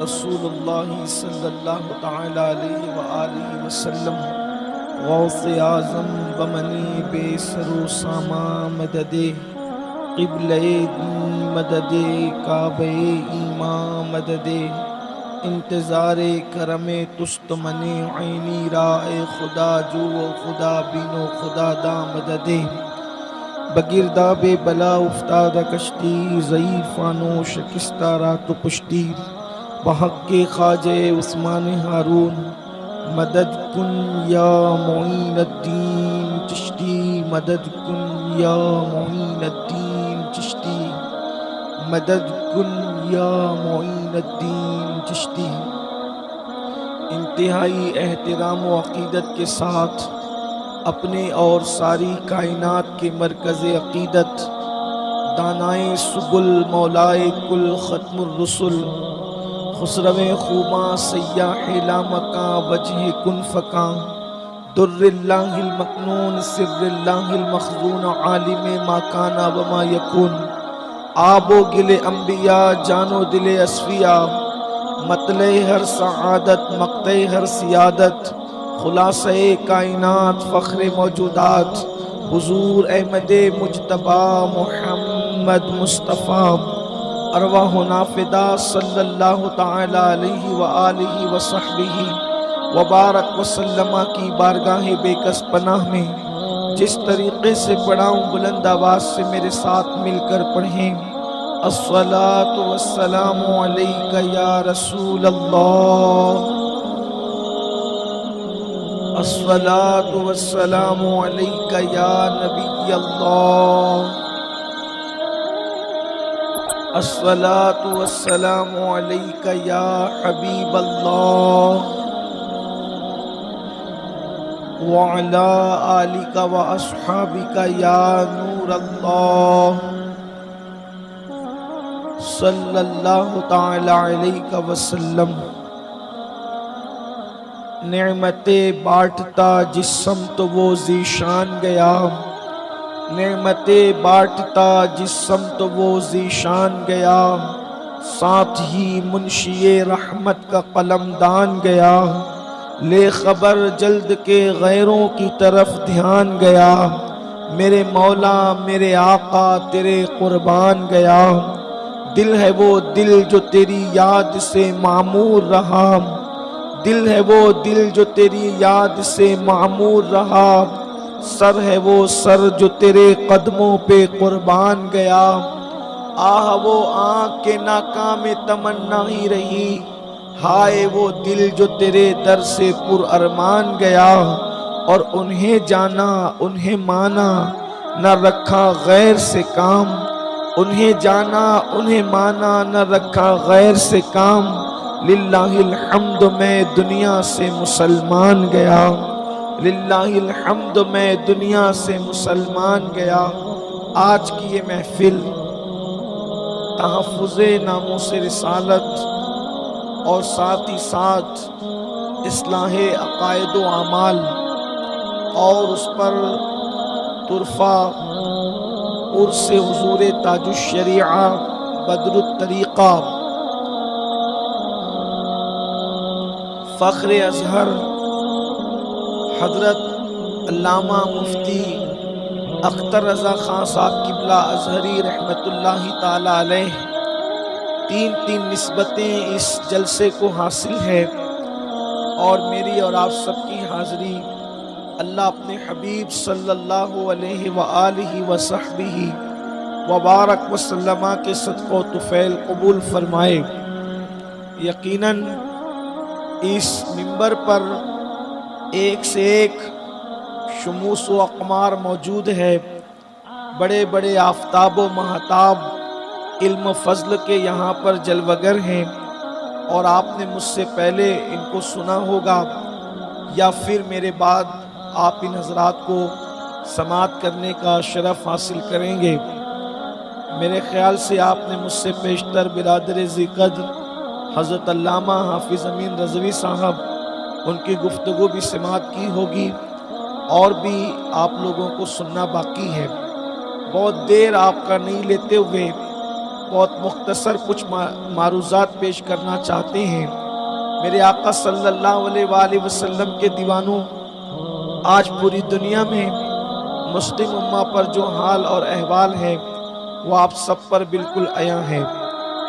رسول اللہ صلی اللہ تعالی علیہ وآلہ وسلم غوث اعظم بمنی بے سر و ساما مدد قبلہ دین مدد کعبہ ایمان مدد انتظار کرم تست منی عینی رائے خدا جو و خدا بین و خدا دا مدد بگرداب بلا افتادہ کشتی ضعیفانو شکستہ رات و پشتی بحق خواجہ عثمان ہارون مدد کن یا معین الدین چشتی مدد کن یا معین الدین چشتی مدد کن یا معین الدین چشتی۔ انتہائی احترام و عقیدت کے ساتھ اپنے اور ساری کائنات کے مرکز عقیدت دانائے سبل مولائے کل ختم الرسل خسرو خوباں سیاح لامکاں وجہ کن فکاں در اللہ المکنون سر اللہ المخزون عالم ما کانا وما یکون آب و گل انبیاء جان و دل اصفیاء مطلع ہر سعادت مقطع ہر سیادت خلاصہ کائنات فخر موجودات حضور احمد مجتبی محمد مصطفیٰ ارواح نافدہ صلی اللہ تعالی علیہ وآلہ وصحبہ وبارک وسلم کی بارگاہ بے کس پناہ میں جس طریقے سے پڑھاؤں بلند آواز سے میرے ساتھ مل کر پڑھیں۔ الصلاۃ والسلام علیک یا رسول اللہ، الصلاۃ والسلام علیک یا نبی اللہ، الصلاۃ والسلام علیک یا حبیب اللہ وعلی آلک واصحابک یا نور اللہ صلی اللہ تعالی علیہ وسلم۔ نعمتیں بانٹتا جس سمت وہ ذیشان گیا، نعمتیں بانٹتا جس سمت وہ ذیشان گیا، ساتھ ہی منشی رحمت کا قلم دان گیا، لے خبر جلد کے غیروں کی طرف دھیان گیا، میرے مولا میرے آقا تیرے قربان گیا، دل ہے وہ دل جو تیری یاد سے معمور رہا، دل ہے وہ دل جو تیری یاد سے معمور رہا، سر ہے وہ سر جو تیرے قدموں پہ قربان گیا، آہ وہ آنکھ کے ناکام تمنا ہی رہی، ہائے وہ دل جو تیرے در سے پر ارمان گیا، اور انہیں جانا انہیں مانا نہ رکھا غیر سے کام، انہیں جانا انہیں مانا نہ رکھا غیر سے کام، للہ الحمد میں دنیا سے مسلمان گیا، للہ الحمد میں دنیا سے مسلمان گیا۔ آج کی یہ محفل تحفظ ناموس رسالت اور ساتھ ہی ساتھ اصلاح عقائد و اعمال اور اس پر ترفع عرس حضور تاج الشریعہ بدر الطریقہ فخر ازہر حضرت علامہ مفتی اختر رضا خان صاحب قبلہ ازہری رحمۃ اللہ تعالی علیہ تین نسبتیں اس جلسے کو حاصل ہے، اور میری اور آپ سب کی حاضری اللہ اپنے حبیب صلی اللہ علیہ وآلہ وصحبہ وبارک وسلم کے صدقہ و طفیل قبول فرمائے۔ یقیناً اس منبر پر ایک سے ایک شموس و اقمار موجود ہے، بڑے بڑے آفتاب و مہتاب علم فضل کے یہاں پر جلوگر ہیں، اور آپ نے مجھ سے پہلے ان کو سنا ہوگا یا پھر میرے بعد آپ ان حضرات کو سماعت کرنے کا شرف حاصل کریں گے۔ میرے خیال سے آپ نے مجھ سے پیشتر برادر ذی قدر حضرت علامہ حافظ امین رضوی صاحب ان کی گفتگو بھی سماعت کی ہوگی، اور بھی آپ لوگوں کو سننا باقی ہے۔ بہت دیر آپ کا نہیں لیتے ہوئے بہت مختصر کچھ معروضات پیش کرنا چاہتے ہیں۔ میرے آقا صلی اللہ علیہ وآلہ وسلم کے دیوانوں، آج پوری دنیا میں مسلم امہ پر جو حال اور احوال ہے وہ آپ سب پر بالکل عیاں ہے،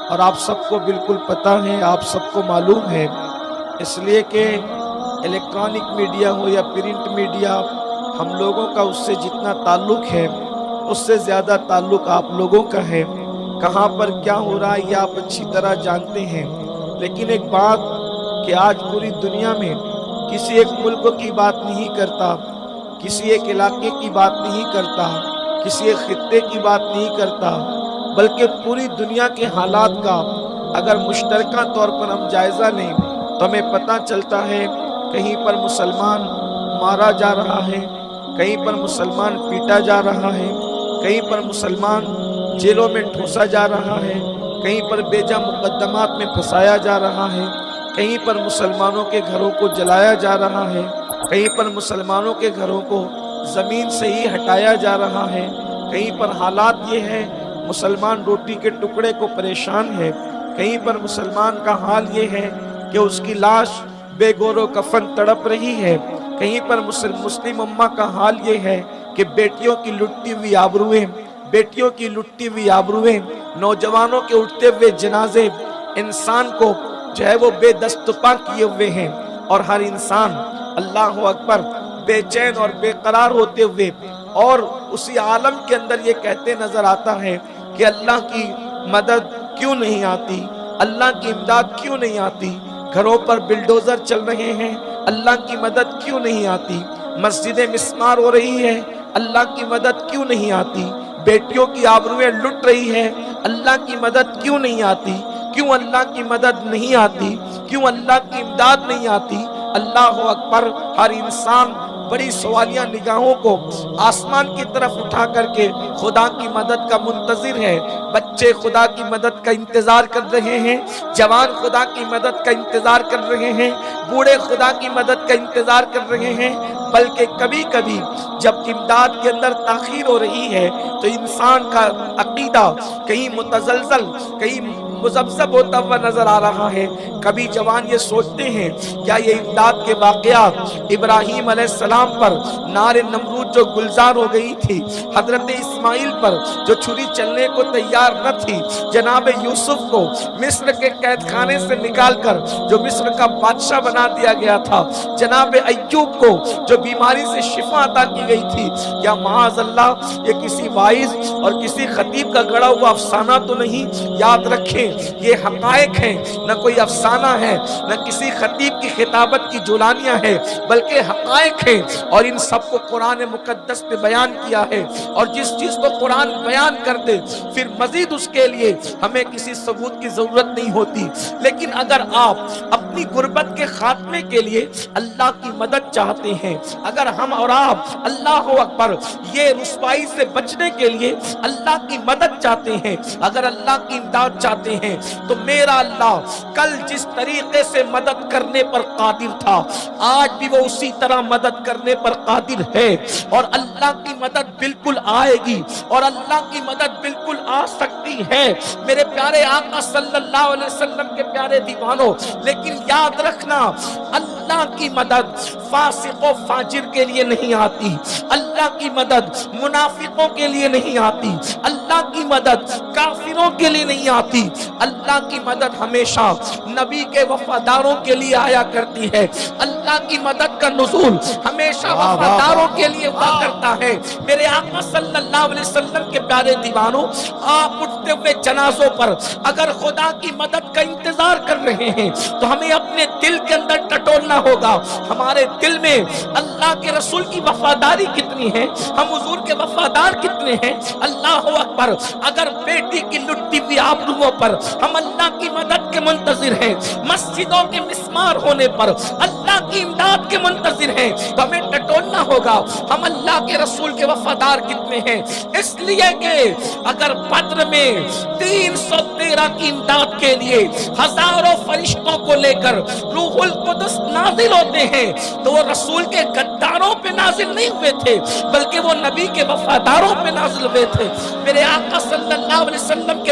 اور آپ سب کو بالکل پتہ ہے، آپ سب کو معلوم ہے، اس لیے کہ الیکٹرانک میڈیا ہو یا پرنٹ میڈیا، ہم لوگوں کا اس سے جتنا تعلق ہے اس سے زیادہ تعلق آپ لوگوں کا ہے۔ کہاں پر کیا ہو رہا ہے یہ آپ اچھی طرح جانتے ہیں، لیکن ایک بات کہ آج پوری دنیا میں کسی ایک ملک کی بات نہیں کرتا، کسی ایک علاقے کی بات نہیں کرتا، کسی ایک خطے کی بات نہیں کرتا، بلکہ پوری دنیا کے حالات کا اگر مشترکہ طور پر ہم جائزہ لیں تو ہمیں پتہ چلتا ہے کہیں پر مسلمان مارا جا رہا ہے، کہیں پر مسلمان پیٹا جا رہا ہے، کہیں پر مسلمان جیلوں میں ٹھوسا جا رہا ہے، کہیں پر بیجا مقدمات میں پھنسایا جا رہا ہے، کہیں پر مسلمانوں کے گھروں کو جلایا جا رہا ہے، کہیں پر مسلمانوں کے گھروں کو زمین سے ہی ہٹایا جا رہا ہے، کہیں پر حالات یہ ہے مسلمان روٹی کے ٹکڑے کو پریشان ہے، کہیں پر مسلمان کا حال یہ ہے کہ اس کی لاش بے گور و کفن تڑپ رہی ہے، کہیں پر مسلم امہ کا حال یہ ہے کہ بیٹیوں کی لٹتی ہوئی آبروئیں، بیٹیوں کی لٹتی ہوئی آبروئیں، نوجوانوں کے اٹھتے ہوئے جنازے، انسان کو جو ہے وہ بے دست پا کیے ہوئے ہیں، اور ہر انسان اللہ اکبر بے چین اور بے قرار ہوتے ہوئے اور اسی عالم کے اندر یہ کہتے نظر آتا ہے کہ اللہ کی مدد کیوں نہیں آتی، اللہ کی امداد کیوں نہیں آتی، گھروں پر بلڈوزر چل رہے ہیں، اللہ کی مدد کیوں نہیں آتی، مسجدیں مسمار ہو رہی ہے، اللہ کی مدد کیوں نہیں آتی، بیٹیوں کی آبروئیں لٹ رہی ہے، اللہ کی مدد کیوں نہیں آتی، کیوں اللہ کی مدد نہیں آتی، کیوں اللہ کی امداد نہیں آتی۔ اللہ اکبر، ہر انسان بڑی سوالیہ نگاہوں کو آسمان کی طرف اٹھا کر کے خدا کی مدد کا منتظر ہے۔ بچے خدا کی مدد کا انتظار کر رہے ہیں، جوان خدا کی مدد کا انتظار کر رہے ہیں، بوڑھے خدا کی مدد کا انتظار کر رہے ہیں، بلکہ کبھی کبھی جب امداد کے اندر تاخیر ہو رہی ہے تو انسان کا عقیدہ کہیں متزلزل، کہیں مذبذب ہوتا ہوا نظر آ رہا ہے۔ کبھی جوان یہ سوچتے ہیں کیا یہ امداد کے واقعات ابراہیم علیہ السلام پر نار نمرود جو گلزار ہو گئی تھی، حضرت اسماعیل پر جو چھری چلنے کو تیار نہ تھی، جناب یوسف کو مصر کے قید خانے سے نکال کر جو مصر کا بادشاہ بنا دیا گیا تھا، جناب ایوب کو جو بیماری سے شفا عطا کی گئی تھی، یا معاذ اللہ یہ کسی وائز اور کسی خطیب کا گڑا ہوا افسانہ تو نہیں؟ یاد رکھیں یہ حقائق ہیں، نہ کوئی افسانہ ہے، نہ کسی خطیب کی خطابت کی جولانیاں ہیں، بلکہ حقائق ہیں، اور ان سب کو قرآن مقدس میں بیان کیا ہے۔ اور جس چیز کو قرآن بیان کر دے پھر مزید اس کے لیے ہمیں کسی ثبوت کی ضرورت نہیں ہوتی۔ لیکن اگر آپ اپنی غربت کے خاتمے کے لیے اللہ کی مدد چاہتے ہیں، اگر ہم اور آپ اللہ اکبر یہ رسوائی سے بچنے کے لیے اللہ کی مدد چاہتے ہیں، اگر اللہ کی امداد چاہتے ہیں، تو میرا اللہ کل جس طریقے سے مدد کرنے پر قادر تھا آج بھی وہ اسی طرح مدد کرنے پر قادر ہے، اور اللہ کی مدد بالکل آئے گی، اور اللہ کی مدد بالکل آ سکتی ہے میرے پیارے آقا صلی اللہ علیہ وسلم کے پیارے دیوانوں۔ لیکن یاد رکھنا اللہ کی مدد فاسق و فاجر کے لیے نہیں آتی، اللہ کی مدد منافقوں کے لیے نہیں آتی، اللہ کی مدد کافروں کے لیے نہیں آتی، اللہ کی مدد ہمیشہ نبی کے وفاداروں کے لیے آیا کرتی ہے، اللہ کی مدد کا نزول ہمیشہ وفاداروں کے لیے ہوا کرتا ہے۔ میرے آقا صلی اللہ علیہ وسلم کے پیارے دیوانوں، آپ اٹھتے ہوئے جنازوں پر اگر خدا کی مدد کا انتظار کر رہے ہیں تو ہمیں اپنے دل کے اندر ٹٹولنا ہوگا، ہمارے دل میں اللہ کے رسول کی وفاداری کتنی ہے، ہم حضور کے وفادار کتنے ہیں۔ اللہ اکبر، اگر بیٹی کی لٹی ہوئی آبروؤں پر ہم اللہ کی مدد کے منتظر ہیں، مسجدوں کے مسمار ہونے پر اللہ کی امداد کے منتظر ہیں، تو ہمیں ٹٹولنا ہوگا ہم اللہ کے رسول کے وفادار کتنے ہیں۔ اس لیے کہ اگر بدر میں 313 کی امداد کے لیے ہزاروں فرشتوں کو لے کر روح القدس نازل ہوتے ہیں تو وہ رسول کے غداروں پہ نازل نہیں ہوئے تھے، بلکہ وہ نبی کے وفاداروں پہ نازل ہوئے تھے۔ میرے آقا صلی اللہ علیہ وسلم کے